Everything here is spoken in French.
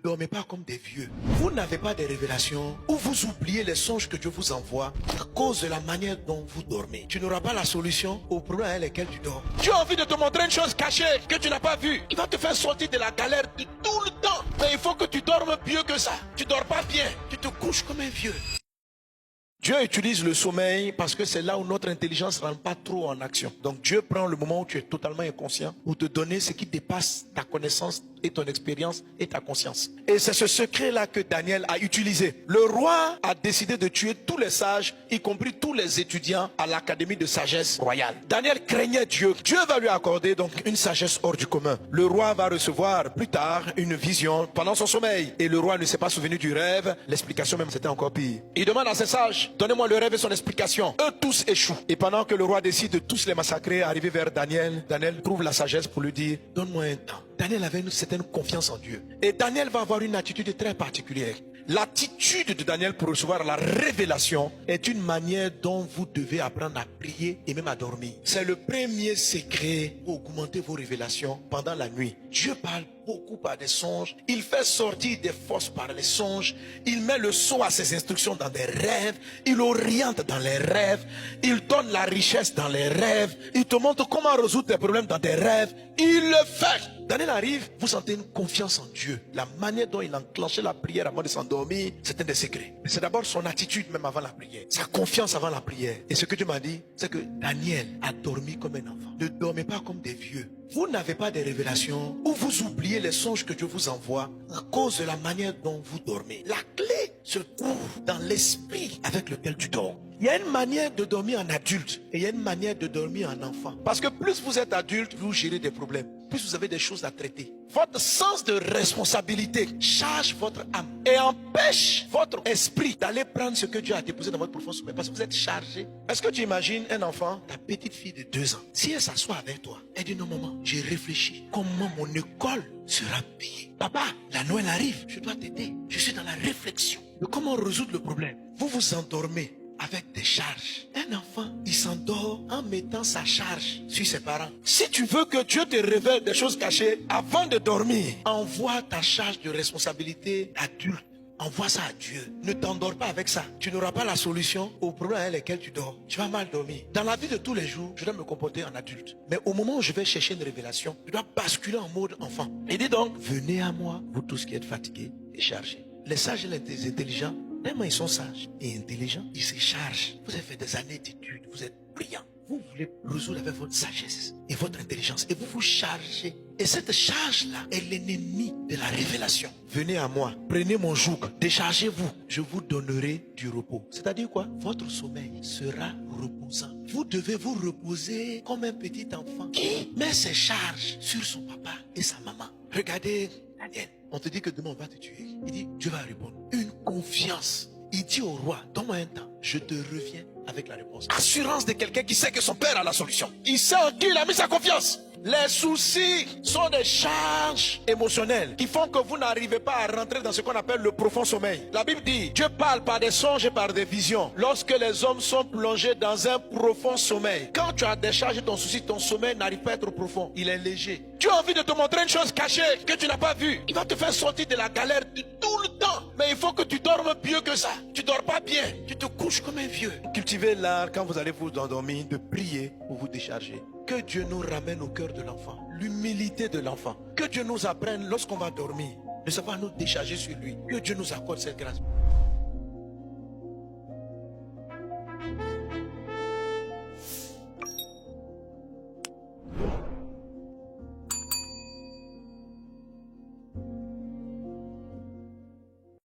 dormez pas comme des vieux. Vous n'avez pas de révélations ou vous oubliez les songes que Dieu vous envoie à cause de la manière dont vous dormez. Tu n'auras pas la solution aux problèmes avec lesquels tu dors. Dieu a envie de te montrer une chose cachée que tu n'as pas vue. Il va te faire sortir de la galère de tout le temps. Mais il faut que tu dormes mieux que ça. Tu dors pas bien. Tu te couches comme un vieux. Dieu utilise le sommeil parce que c'est là où notre intelligence ne rentre pas trop en action. Donc Dieu prend le moment où tu es totalement inconscient pour te donner ce qui dépasse ta connaissance et ton expérience et ta conscience. Et c'est ce secret-là que Daniel a utilisé. Le roi a décidé de tuer tous les sages, y compris tous les étudiants à l'académie de sagesse royale. Daniel craignait Dieu. Dieu va lui accorder donc une sagesse hors du commun. Le roi va recevoir plus tard une vision pendant son sommeil. Et le roi ne s'est pas souvenu du rêve. L'explication même c'était encore pire. Il demande à ses sages, donnez-moi le rêve et son explication. Eux tous échouent. Et pendant que le roi décide de tous les massacrer, arriver vers Daniel, Daniel trouve la sagesse pour lui dire, donne-moi un temps. Daniel avait une certaine confiance en Dieu. Et Daniel va avoir une attitude très particulière. L'attitude de Daniel pour recevoir la révélation est une manière dont vous devez apprendre à prier et même à dormir. C'est le premier secret pour augmenter vos révélations pendant la nuit. Dieu parle beaucoup par des songes. Il fait sortir des forces par les songes. Il met le sceau à ses instructions dans des rêves. Il oriente dans les rêves. Il donne la richesse dans les rêves. Il te montre comment résoudre tes problèmes dans tes rêves. Il le fait. Daniel arrive, vous sentez une confiance en Dieu. La manière dont il enclenchait la prière avant de s'endormir, c'est un des secrets. Mais c'est d'abord son attitude même avant la prière. Sa confiance avant la prière. Et ce que Dieu m'a dit, c'est que Daniel a dormi comme un enfant. Ne dormez pas comme des vieux. Vous n'avez pas de révélations ou vous oubliez les songes que Dieu vous envoie à cause de la manière dont vous dormez. La clé se trouve dans l'esprit avec lequel tu dors. Il y a une manière de dormir en adulte et il y a une manière de dormir en enfant. Parce que plus vous êtes adulte, vous gérez des problèmes. Plus vous avez des choses à traiter. Votre sens de responsabilité charge votre âme et empêche votre esprit d'aller prendre ce que Dieu a déposé dans votre profond sommeil. Parce que vous êtes chargé. Est-ce que tu imagines un enfant, ta petite fille de 2 ans, si elle s'assoit avec toi, elle dit non maman, j'ai réfléchi. Comment mon école sera payée? Papa, la Noël arrive, je dois t'aider. Je suis dans la réflexion de comment résoudre le problème. Vous vous endormez avec des charges. Un enfant, il s'endort en mettant sa charge sur ses parents. Si tu veux que Dieu te révèle des choses cachées avant de dormir, envoie ta charge de responsabilité adulte. Envoie ça à Dieu. Ne t'endors pas avec ça. Tu n'auras pas la solution aux problèmes avec lesquels tu dors. Tu vas mal dormir. Dans la vie de tous les jours, je dois me comporter en adulte. Mais au moment où je vais chercher une révélation, je dois basculer en mode enfant. Il dit donc, venez à moi, vous tous qui êtes fatigués et chargés. Les sages et les intelligents, tellement ils sont sages et intelligents, ils se chargent. Vous avez fait des années d'études, vous êtes brillants. Vous voulez résoudre avec votre sagesse et votre intelligence et vous vous chargez. Et cette charge-là est l'ennemi de la révélation. Venez à moi, prenez mon joug, déchargez-vous, je vous donnerai du repos. C'est-à-dire quoi? Votre sommeil sera reposant. Vous devez vous reposer comme un petit enfant qui met ses charges sur son papa et sa maman. Regardez Daniel, on te dit que demain on va te tuer. Il dit, Dieu va répondre. Une confiance. Il dit au roi, donne-moi un temps, je te reviens avec la réponse. Assurance de quelqu'un qui sait que son père a la solution. Il sait en qui il a mis sa confiance. Les soucis sont des charges émotionnelles qui font que vous n'arrivez pas à rentrer dans ce qu'on appelle le profond sommeil. La Bible dit, Dieu parle par des songes et par des visions lorsque les hommes sont plongés dans un profond sommeil. Quand tu as déchargé ton souci, ton sommeil n'arrive pas à être profond, il est léger. Dieu a envie de te montrer une chose cachée que tu n'as pas vue. Il va te faire sortir de la galère de tout le temps. Mais il faut que tu dormes mieux que ça. Tu dors pas bien, tu te couches comme un vieux. Cultivez l'art quand vous allez vous endormir de prier pour vous décharger. Que Dieu nous ramène au cœur de l'enfant, l'humilité de l'enfant. Que Dieu nous apprenne lorsqu'on va dormir, de savoir nous décharger sur lui. Que Dieu nous accorde cette grâce.